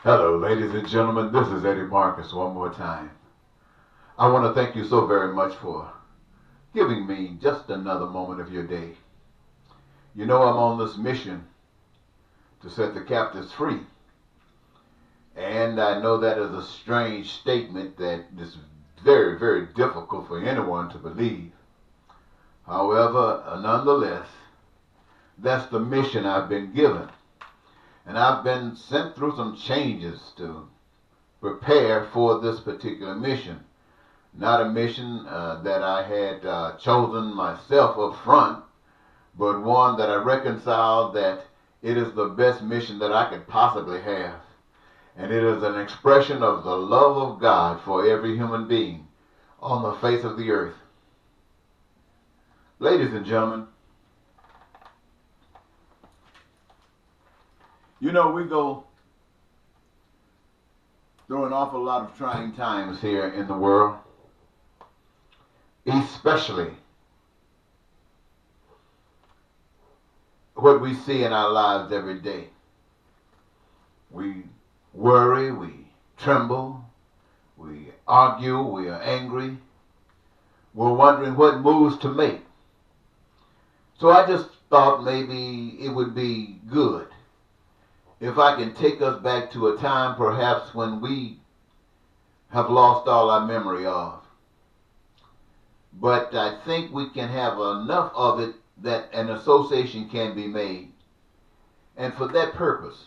Hello, ladies and gentlemen. This is Eddie Marcus one more time. I want to thank you so very much for giving me just another moment of your day. You know, I'm on this mission to set the captives free. And I know that is a strange statement that is very, very difficult for anyone to believe. However, nonetheless, that's the mission I've been given. And I've been sent through some changes to prepare for this particular mission. Not a mission that I had chosen myself up front, but one that I reconciled that it is the best mission that I could possibly have. And it is an expression of the love of God for every human being on the face of the earth. Ladies and gentlemen, you know, we go through an awful lot of trying times here in the world, especially what we see in our lives every day. We worry, we tremble, we argue, we are angry, we're wondering what moves to make. So I just thought maybe it would be good if I can take us back to a time perhaps when we have lost all our memory of. But I think we can have enough of it that an association can be made. And for that purpose,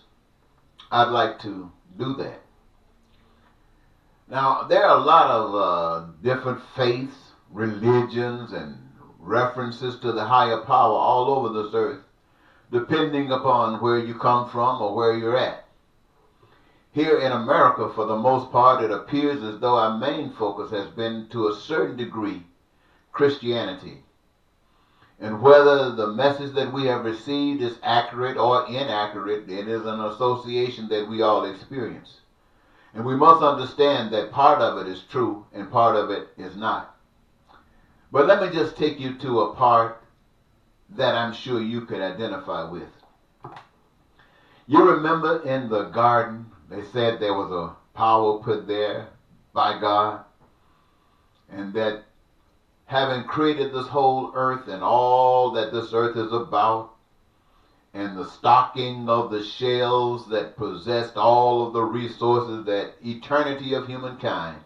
I'd like to do that. Now, there are a lot of different faiths, religions, and references to the higher power all over this earth, depending upon where you come from or where you're at. Here in America, for the most part, it appears as though our main focus has been, to a certain degree, Christianity. And whether the message that we have received is accurate or inaccurate, it is an association that we all experience. And we must understand that part of it is true and part of it is not. But let me just take you to a part that I'm sure you could identify with. You remember in the garden, they said there was a power put there by God, and that having created this whole earth and all that this earth is about, and the stocking of the shells that possessed all of the resources that eternity of humankind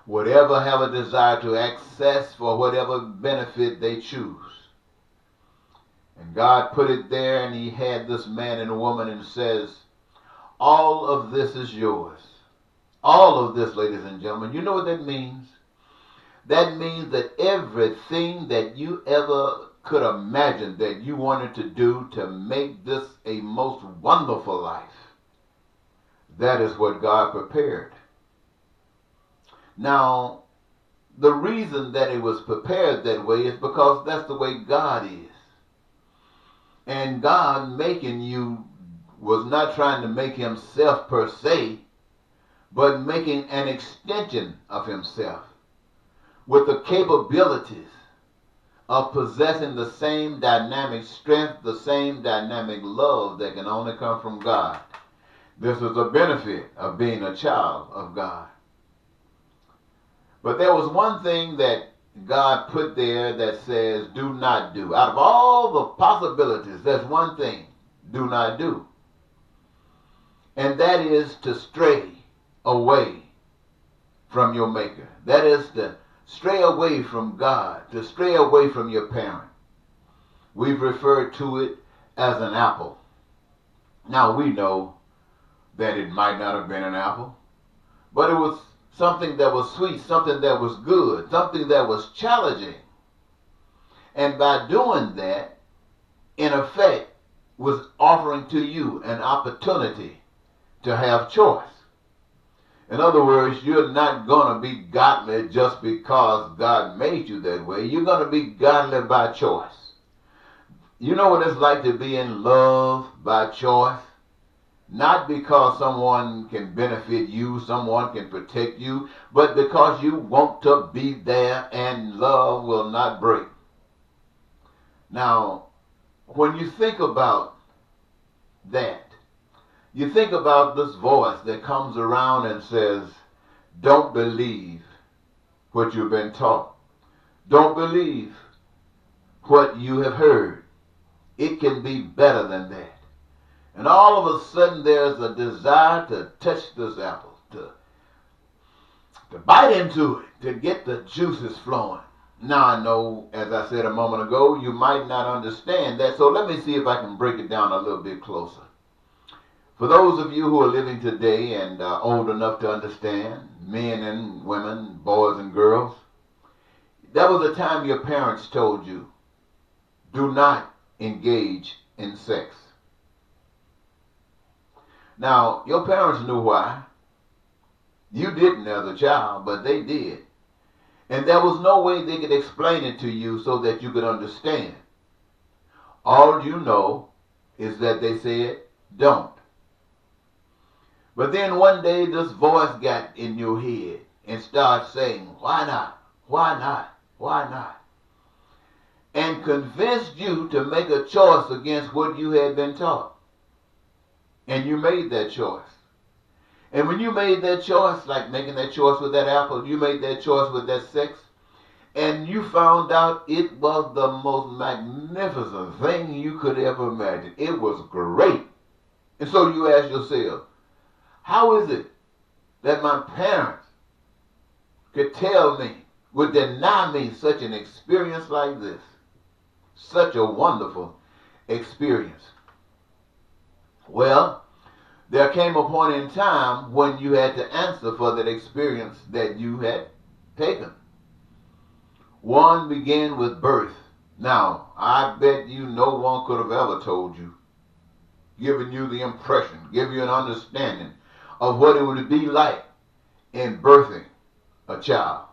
would ever have a desire to access for whatever benefit they choose. And God put it there, and he had this man and woman, and says, all of this is yours. All of this, ladies and gentlemen, you know what that means? That means that everything that you ever could imagine that you wanted to do to make this a most wonderful life, that is what God prepared. Now, the reason that it was prepared that way is because that's the way God is. And God making you was not trying to make himself per se, but making an extension of himself with the capabilities of possessing the same dynamic strength, the same dynamic love that can only come from God. This was a benefit of being a child of God. But there was one thing that God put there that says, do not do. Out of all the possibilities, there's one thing, do not do. And that is to stray away from your Maker. That is to stray away from God, to stray away from your parent. We've referred to it as an apple. Now we know that it might not have been an apple, but it was something that was sweet, something that was good, something that was challenging. And by doing that, in effect, was offering to you an opportunity to have choice. In other words, you're not going to be godly just because God made you that way. You're going to be godly by choice. You know what it's like to be in love by choice? Not because someone can benefit you, someone can protect you, but because you want to be there and love will not break. Now, when you think about that, You think about this voice that comes around and says, don't believe what you've been taught. Don't believe what you have heard. It can be better than that. And all of a sudden there's a desire to touch this apple, to bite into it, to get the juices flowing. Now I know, as I said a moment ago, you might not understand that, so let me see if I can break it down a little bit closer. For those of you who are living today and old enough to understand, men and women, boys and girls, that was a time your parents told you, do not engage in sex. Now, your parents knew why. You didn't as a child, but they did. And there was no way they could explain it to you so that you could understand. All you know is that they said, don't. But then one day this voice got in your head and started saying, why not? Why not? Why not? And convinced you to make a choice against what you had been taught. And you made that choice. And when you made that choice, like making that choice with that apple, you made that choice with that sex, and you found out it was the most magnificent thing you could ever imagine. It was great. And so you ask yourself, how is it that my parents could tell me, would deny me such an experience like this? Such a wonderful experience. Well, there came a point in time when you had to answer for that experience that you had taken. One began with birth. Now, I bet you no one could have ever told you, given you the impression, given you an understanding of what it would be like in birthing a child.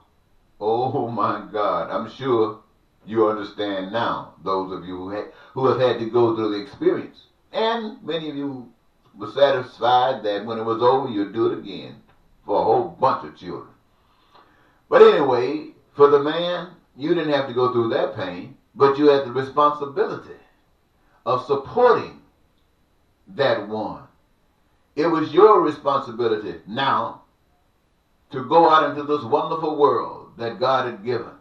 Oh my God, I'm sure you understand now, those of you who have had to go through the experience. And many of you were satisfied that when it was over, you'd do it again for a whole bunch of children. But anyway, for the man, you didn't have to go through that pain, but you had the responsibility of supporting that one. It was your responsibility now to go out into this wonderful world that God had given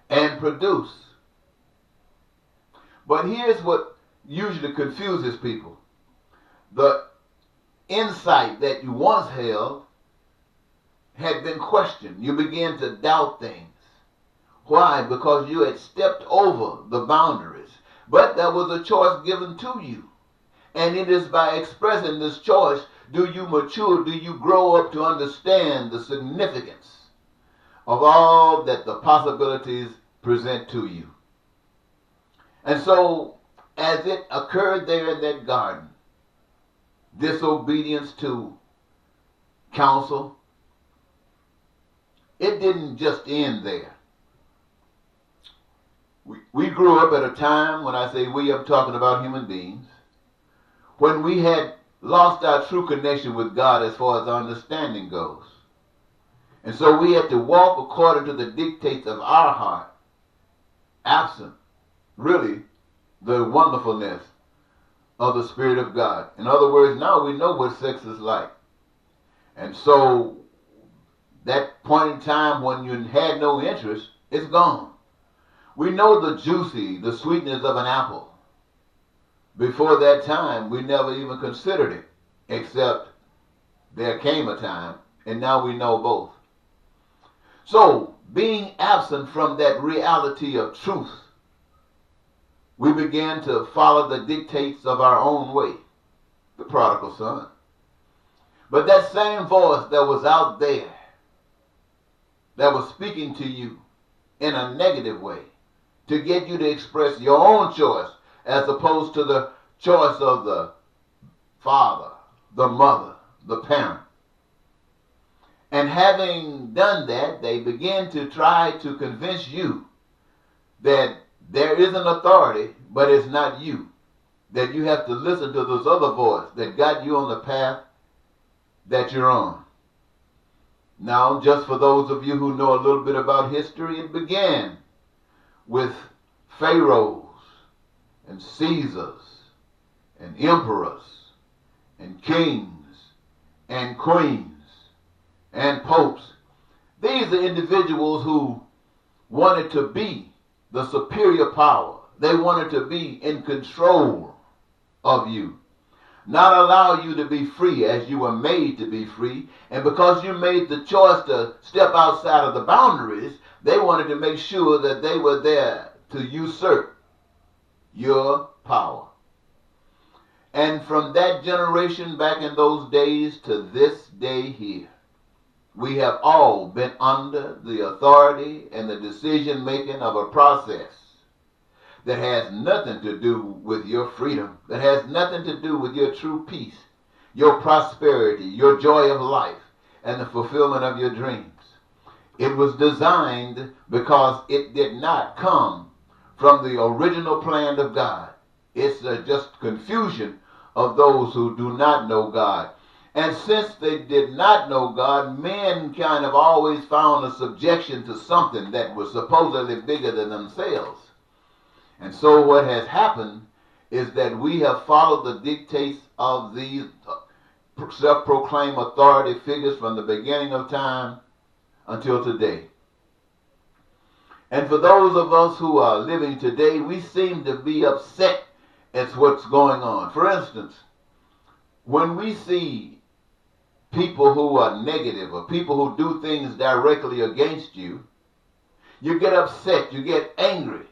and produce. But here's what usually confuses people. The insight that you once held had been questioned. You began to doubt things. Why? Because you had stepped over the boundaries. But there was a choice given to you. And it is by expressing this choice, do you mature, do you grow up to understand the significance of all that the possibilities present to you. And so, as it occurred there in that garden, disobedience to counsel, it didn't just end there. We grew up at a time, when I say we, I'm talking about human beings, when we had lost our true connection with God as far as our understanding goes. And so we had to walk according to the dictates of our heart, absent, really, the wonderfulness of the Spirit of God. In other words, now we know what sex is like. And so that point in time when you had no interest, it's gone. We know the the sweetness of an apple. Before that time, we never even considered it, except there came a time, and now we know both. So, being absent from that reality of truth, we began to follow the dictates of our own way, the prodigal son. But that same voice that was out there, that was speaking to you in a negative way, to get you to express your own choice, as opposed to the choice of the father, the mother, the parent. And having done that, they begin to try to convince you that there is an authority, but it's not you. That you have to listen to this other voice that got you on the path that you're on. Now, just for those of you who know a little bit about history, it began with pharaohs and Caesars and emperors and kings and queens and popes. These are individuals who wanted to be the superior power. They wanted to be in control of you, not allow you to be free as you were made to be free. And because you made the choice to step outside of the boundaries, they wanted to make sure that they were there to usurp your power. And from that generation back in those days to this day here, we have all been under the authority and the decision making of a process that has nothing to do with your freedom, that has nothing to do with your true peace, your prosperity, your joy of life, and the fulfillment of your dreams. It was designed because it did not come from the original plan of God. It's just confusion of those who do not know God. And since they did not know God, men kind of always found a subjection to something that was supposedly bigger than themselves. And so what has happened is that we have followed the dictates of these self-proclaimed authority figures from the beginning of time until today. And for those of us who are living today, we seem to be upset at what's going on. For instance, when we see people who are negative or people who do things directly against you, you get upset, you get angry.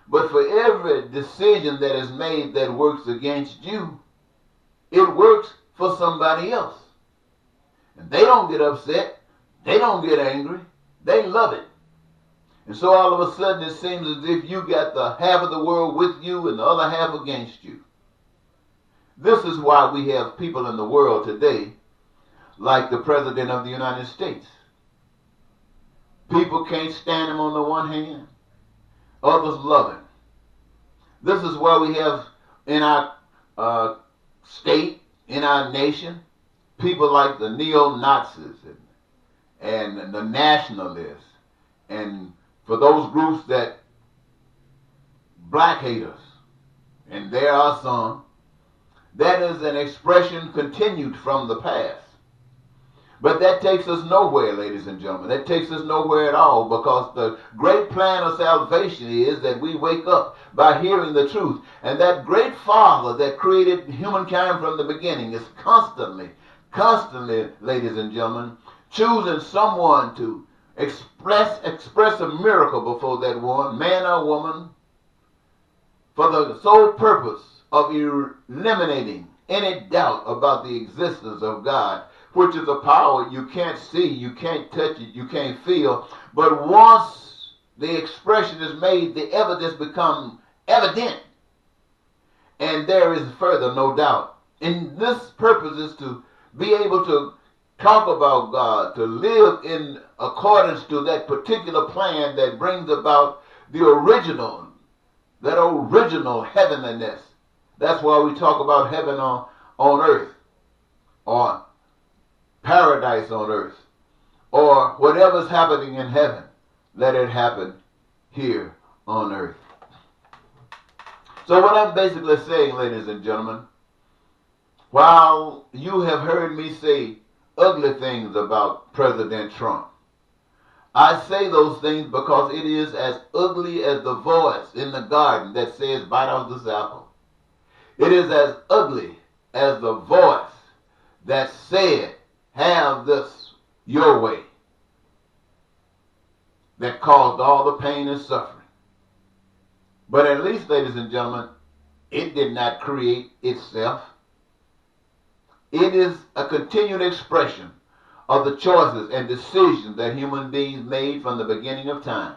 But for every decision that is made that works against you, it works for somebody else. And they don't get upset, they don't get angry, they love it. And so all of a sudden it seems as if you got the half of the world with you and the other half against you. This is why we have people in the world today like the President of the United States. People can't stand him on the one hand, others love him. This is why we have in our state, in our nation, people like the neo-Nazis and the nationalists, and for those groups that black haters, and there are some, that is an expression continued from the past. But that takes us nowhere, ladies and gentlemen. That takes us nowhere at all, because the great plan of salvation is that we wake up by hearing the truth. And that great Father that created humankind from the beginning is constantly, ladies and gentlemen, choosing someone to express a miracle before that one, man or woman, for the sole purpose of eliminating any doubt about the existence of God, which is a power you can't see, you can't touch it, you can't feel. But once the expression is made, the evidence becomes evident. And there is further no doubt. And this purpose is to be able to talk about God, to live in accordance to that particular plan that brings about the original, that original heavenliness. That's why we talk about heaven on earth, or paradise on earth, or whatever's happening in heaven, let it happen here on earth. So what I'm basically saying, ladies and gentlemen, while you have heard me say ugly things about President Trump, I say those things because it is as ugly as the voice in the garden that says, bite off this apple. It is as ugly as the voice that said, have this your way, that caused all the pain and suffering. But at least, ladies and gentlemen, it did not create itself. It is a continued expression of the choices and decisions that human beings made from the beginning of time.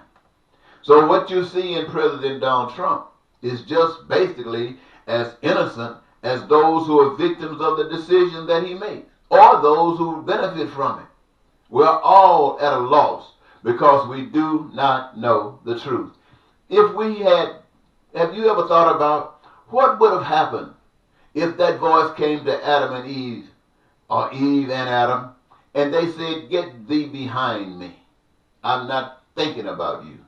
So what you see in President Donald Trump is just basically as innocent as those who are victims of the decision that he makes, or those who benefit from it. We're all at a loss because we do not know the truth. If we have you ever thought about what would have happened if that voice came to Adam and Eve, or Eve and Adam, and they said, get thee behind me, I'm not thinking about you?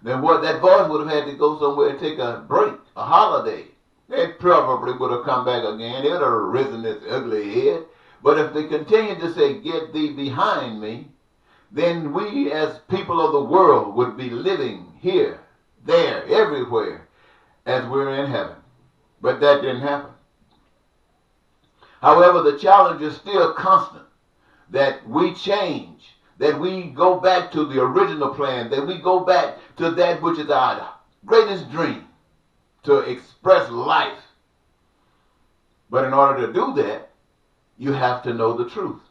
Then what, that voice would have had to go somewhere and take a break, a holiday, It probably would have come back again. It would have risen its ugly head. But if they continue to say, "Get thee behind me," then we as people of the world would be living here, there, everywhere, as we're in heaven. But that didn't happen. However, the challenge is still constant, that we change, that we go back to the original plan, that we go back to that which is our greatest dream, to express life. But in order to do that, you have to know the truth.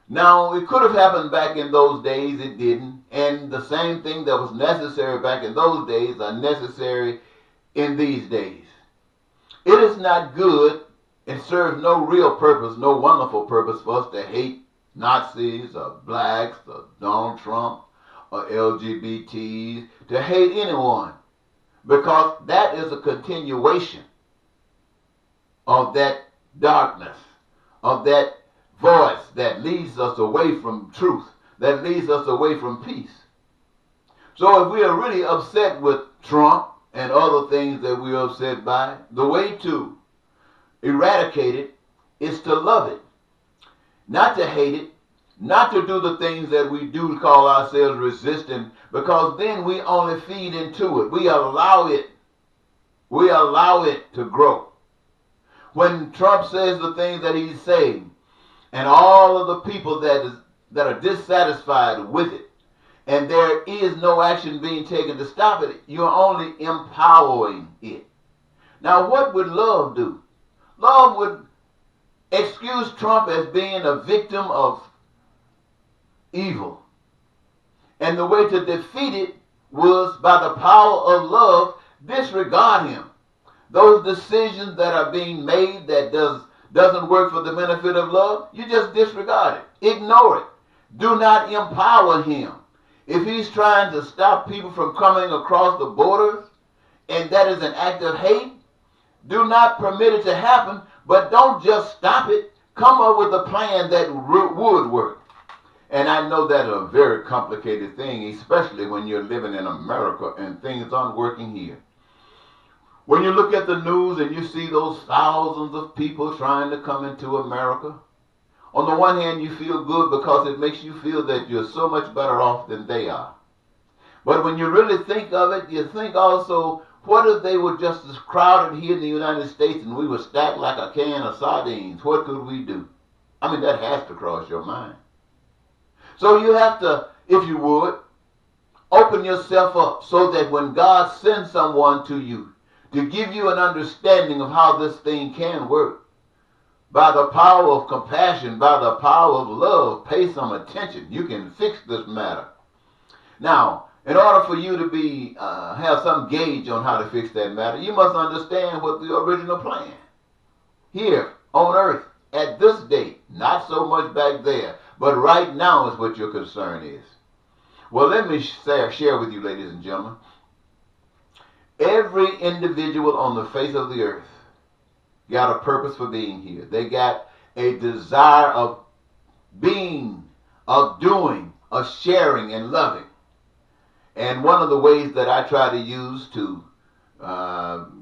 Now, it could have happened back in those days, it didn't. And the same thing that was necessary back in those days are necessary in these days. It is not good, it serves no real purpose, no wonderful purpose for us to hate Nazis or blacks or Donald Trump or LGBTs, to hate anyone, because that is a continuation of that darkness, of that voice that leads us away from truth, that leads us away from peace. So if we are really upset with Trump and other things that we're upset by, the way to eradicate it is to love it, not to hate it, not to do the things that we do call ourselves resistant, because then we only feed into it. We allow it to grow. When Trump says the things that he's saying, and all of the people that are dissatisfied with it, and there is no action being taken to stop it, you're only empowering it. Now, what would love do? Love would excuse Trump as being a victim of evil. And the way to defeat it was by the power of love, disregard him. Those decisions that are being made that doesn't work for the benefit of love, you just disregard it. Ignore it. Do not empower him. If he's trying to stop people from coming across the borders, and that is an act of hate, do not permit it to happen, but don't just stop it. Come up with a plan that would work. And I know that's a very complicated thing, especially when you're living in America and things aren't working here. When you look at the news and you see those thousands of people trying to come into America, on the one hand you feel good because it makes you feel that you're so much better off than they are. But when you really think of it, you think also, what if they were just as crowded here in the United States and we were stacked like a can of sardines? What could we do? I mean, that has to cross your mind. So you have to, if you would, open yourself up so that when God sends someone to you to give you an understanding of how this thing can work, by the power of compassion, by the power of love, pay some attention. You can fix this matter. Now, in order for you to have some gauge on how to fix that matter, you must understand what the original plan here on earth at this date, not so much back there, but right now is what your concern is. Well, let me share with you, ladies and gentlemen. Every individual on the face of the earth got a purpose for being here. They got a desire of being, of doing, of sharing and loving. And one of the ways that I try to use to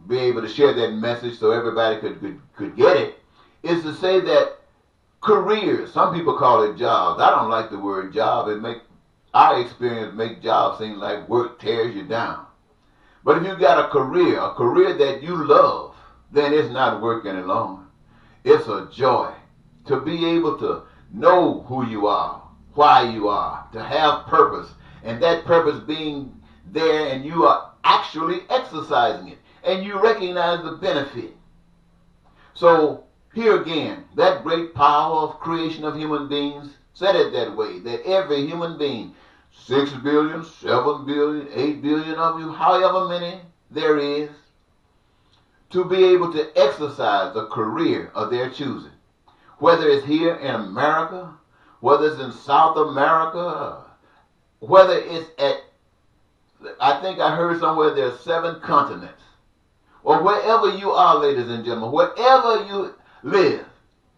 be able to share that message so everybody could get it is to say that careers, some people call it jobs. I don't like the word job. Our experience make jobs seem like work tears you down. But if you got a career that you love, then it's not work any longer. It's a joy to be able to know who you are, why you are, to have purpose, and that purpose being there and you are actually exercising it, and you recognize the benefit. So here again, that great power of creation of human beings said it that way, that every human being, 6 billion, 7 billion, 8 billion of you, however many there is, to be able to exercise a career of their choosing. Whether it's here in America, whether it's in South America, whether it's I think I heard somewhere there's 7 continents. Or wherever you are, ladies and gentlemen, wherever you live,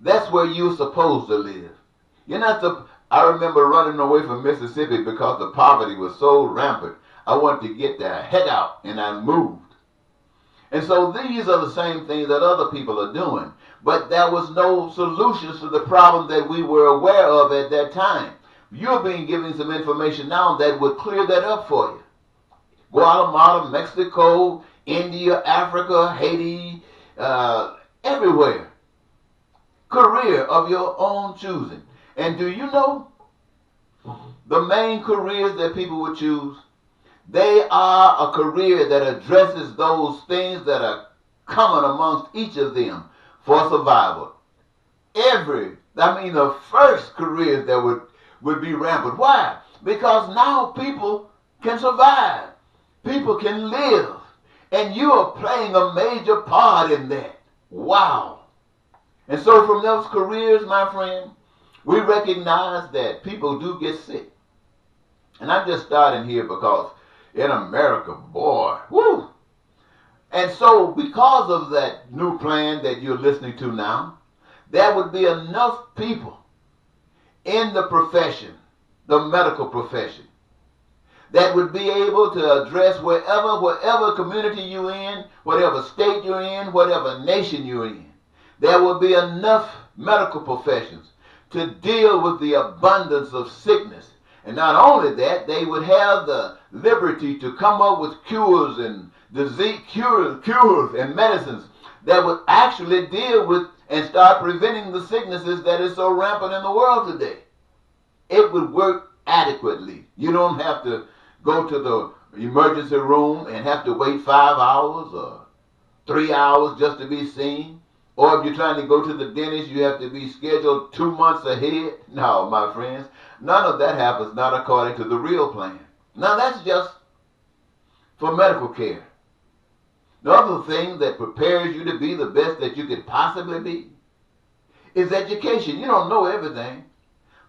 that's where you're supposed to live. You're not I remember running away from Mississippi because the poverty was so rampant. I wanted to get the heck out, and I moved. And so these are the same things that other people are doing. But there was no solutions to the problem that we were aware of at that time. You're being given some information now that would clear that up for you. Guatemala, Mexico, India, Africa, Haiti, everywhere. Career of your own choosing. And do you know the main careers that people would choose? They are a career that addresses those things that are common amongst each of them for survival. The first careers that would be rampant. Why? Because now people can survive. People can live. And you are playing a major part in that. Wow. And so from those careers, my friend, we recognize that people do get sick. And I'm just starting here because in America, boy, whoo. And so because of that new plan that you're listening to now, there would be enough people in the profession, the medical profession, that would be able to address whatever community you're in, whatever state you're in, whatever nation you're in. There will be enough medical professions to deal with the abundance of sickness. And not only that, they would have the liberty to come up with cures and cures and medicines that would actually deal with and start preventing the sicknesses that is so rampant in the world today. It would work adequately. You don't have to go to the emergency room and have to wait 5 hours or 3 hours just to be seen. Or if you're trying to go to the dentist, you have to be scheduled 2 months ahead. No, my friends, none of that happens, not according to the real plan. Now that's just for medical care. The other thing that prepares you to be the best that you could possibly be is education. You don't know everything,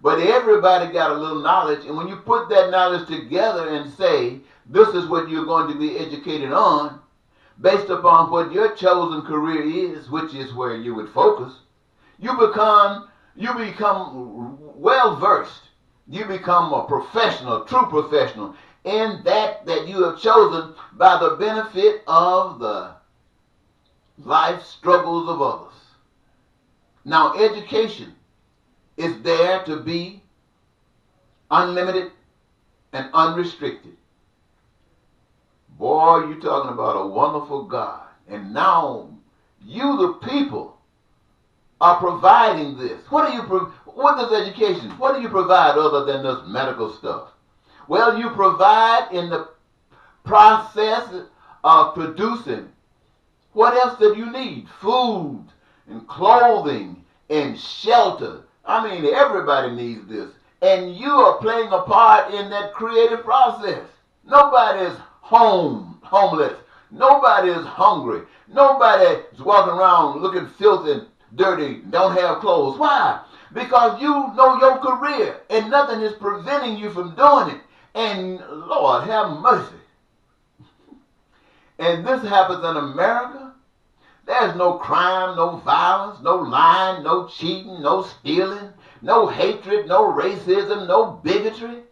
but everybody got a little knowledge, and when you put that knowledge together and say, this is what you're going to be educated on, based upon what your chosen career is, which is where you would focus, you become well versed. You become a professional, true professional in that you have chosen by the benefit of the life struggles of others. Now, education is there to be unlimited and unrestricted. Boy, you're talking about a wonderful God. And now, you the people are providing this. What is education? What do you provide other than this medical stuff? Well, you provide in the process of producing what else that you need? Food and clothing and shelter. I mean, everybody needs this. And you are playing a part in that creative process. Nobody is homeless. Nobody is hungry. Nobody is walking around looking filthy, dirty, don't have clothes. Why? Because you know your career and nothing is preventing you from doing it. And Lord, have mercy. And this happens in America. There's no crime, no violence, no lying, no cheating, no stealing, no hatred, no racism, no bigotry.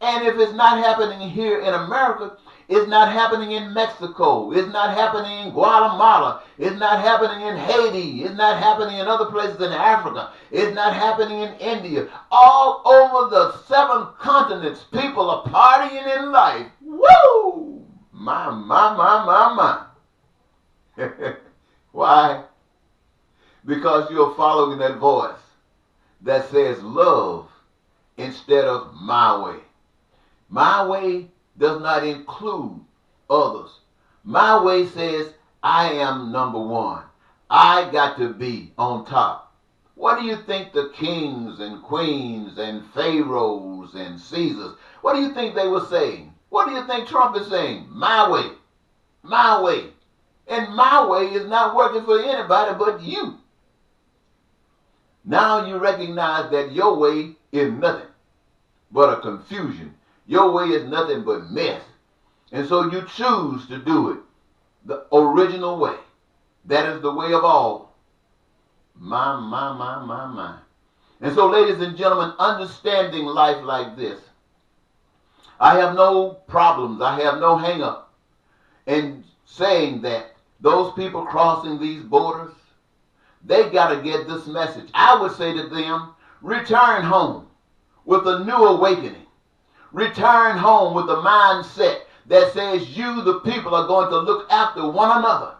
And if it's not happening here in America, it's not happening in Mexico. It's not happening in Guatemala. It's not happening in Haiti. It's not happening in other places in Africa. It's not happening in India. All over the 7 continents, people are partying in life. Woo! My. Why? Because you're following that voice that says love instead of my way. My way does not include others. My way says I am number one. I got to be on top. What do you think the kings and queens and pharaohs and Caesars, what do you think they were saying? What do you think Trump is saying? My way. My way. And my way is not working for anybody but you. Now you recognize that your way is nothing but a confusion. Your way is nothing but mess. And so you choose to do it the original way. That is the way of all. My. And so, ladies and gentlemen, understanding life like this, I have no problems. I have no hang-up in saying that those people crossing these borders, they got to get this message. I would say to them, return home with a new awakening. Return home with a mindset that says you, the people, are going to look after one another.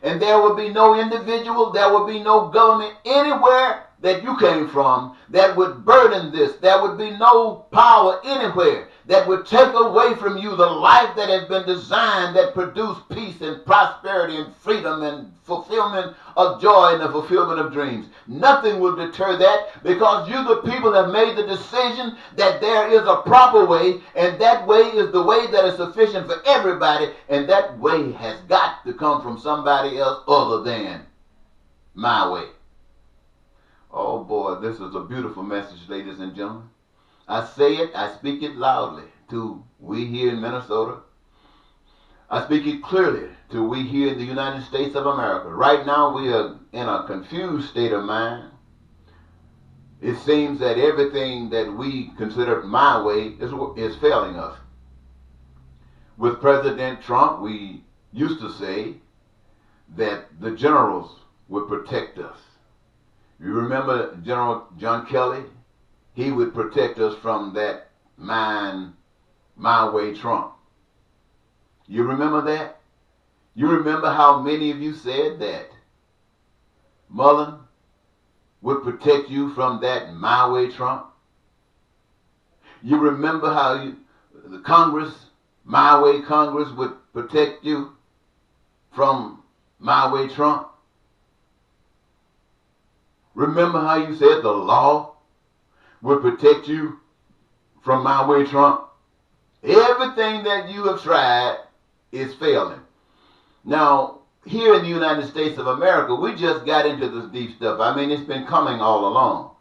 And there will be no individual, there will be no government anywhere that you came from that would burden this. There would be no power anywhere that would take away from you the life that has been designed, that produce peace and prosperity and freedom and fulfillment of joy and the fulfillment of dreams. Nothing will deter that, because you, the people, have made the decision that there is a proper way, and that way is the way that is sufficient for everybody, and that way has got to come from somebody else other than my way. Oh boy, this is a beautiful message, ladies and gentlemen. I say it, I speak it loudly to we here in Minnesota. I speak it clearly to we here in the United States of America. Right now we are in a confused state of mind. It seems that everything that we consider my way is failing us. With President Trump, we used to say that the generals would protect us. You remember General John Kelly? He would protect us from that my way Trump. You remember that? You remember how many of you said that Mullen would protect you from that my way Trump? You remember how the Congress, my way Congress, would protect you from my way Trump? Remember how you said the law would protect you from my way Trump? Everything that you have tried is failing. Now, here in the United States of America, we just got into this deep stuff. I mean, it's been coming all along.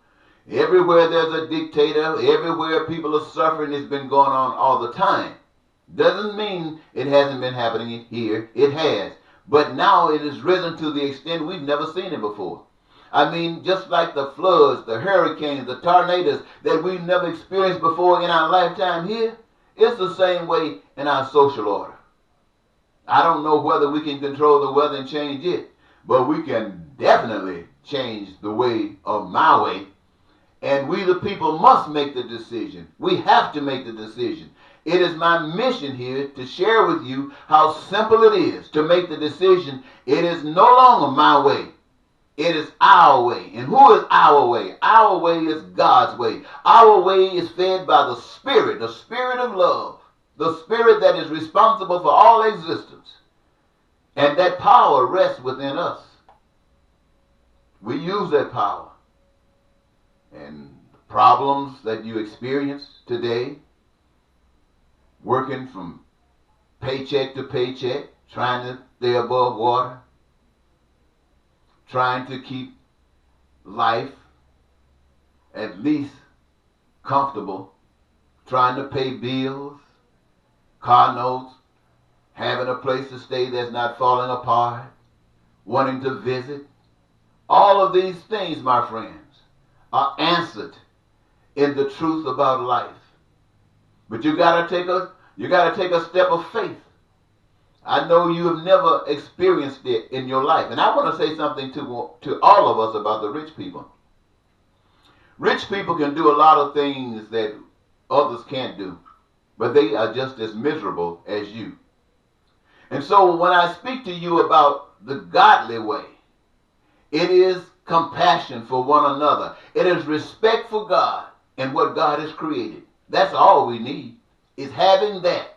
Everywhere there's a dictator, everywhere people are suffering, it's been going on all the time. Doesn't mean it hasn't been happening here. It has. But now it has risen to the extent we've never seen it before. I mean, just like the floods, the hurricanes, the tornadoes that we've never experienced before in our lifetime here, it's the same way in our social order. I don't know whether we can control the weather and change it, but we can definitely change the way of my way. And we, the people, must make the decision. We have to make the decision. It is my mission here to share with you how simple it is to make the decision. It is no longer my way. It is our way. And who is our way? Our way is God's way. Our way is fed by the Spirit of love, the Spirit that is responsible for all existence. And that power rests within us. We use that power. And the problems that you experience today, working from paycheck to paycheck, trying to stay above water, trying to keep life at least comfortable, trying to pay bills, car notes, having a place to stay that's not falling apart, wanting to visit. All of these things, my friends, are answered in the truth about life. But you gotta take a step of faith. I know you have never experienced it in your life. And I want to say something to all of us about the rich people. Rich people can do a lot of things that others can't do, but they are just as miserable as you. And so when I speak to you about the godly way, it is compassion for one another. It is respect for God and what God has created. That's all we need, is having that.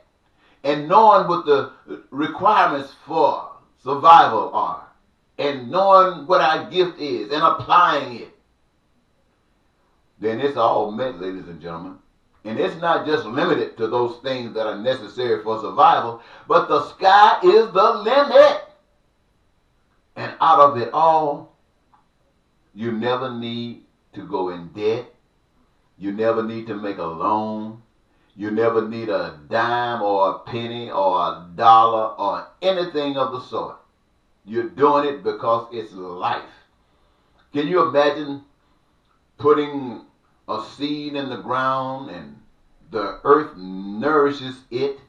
And knowing what the requirements for survival are. And knowing what our gift is and applying it. Then it's all met, ladies and gentlemen. And it's not just limited to those things that are necessary for survival, but the sky is the limit. And out of it all, you never need to go in debt. You never need to make a loan. You never need a dime or a penny or a dollar or anything of the sort. You're doing it because it's life. Can you imagine putting a seed in the ground and the earth nourishes it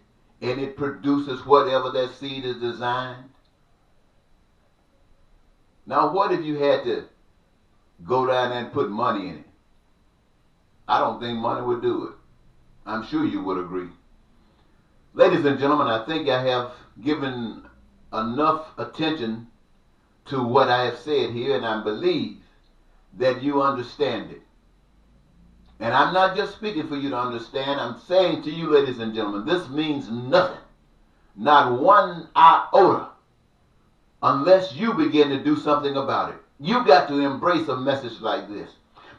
and it produces whatever that seed is designed? Now, what if you had to go down there and put money in it? I don't think money would do it. I'm sure you would agree. Ladies and gentlemen, I think I have given enough attention to what I have said here, and I believe that you understand it. And I'm not just speaking for you to understand. I'm saying to you, ladies and gentlemen, this means nothing. Not one iota unless you begin to do something about it. You got to embrace a message like this.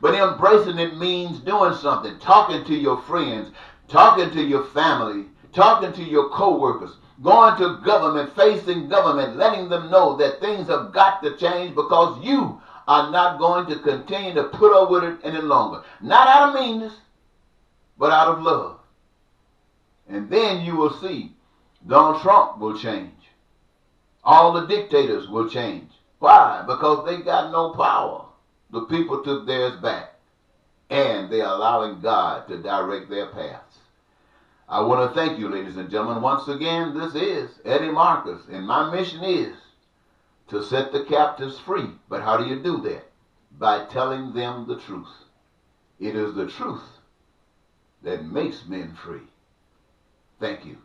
But embracing it means doing something, talking to your friends, talking to your family, talking to your co-workers, going to government, facing government, letting them know that things have got to change because you are not going to continue to put up with it any longer. Not out of meanness, but out of love. And then you will see Donald Trump will change. All the dictators will change. Why? Because they got no power. The people took theirs back. And they are allowing God to direct their paths. I want to thank you, ladies and gentlemen. Once again, this is Eddie Marcus. And my mission is to set the captives free. But how do you do that? By telling them the truth. It is the truth that makes men free. Thank you.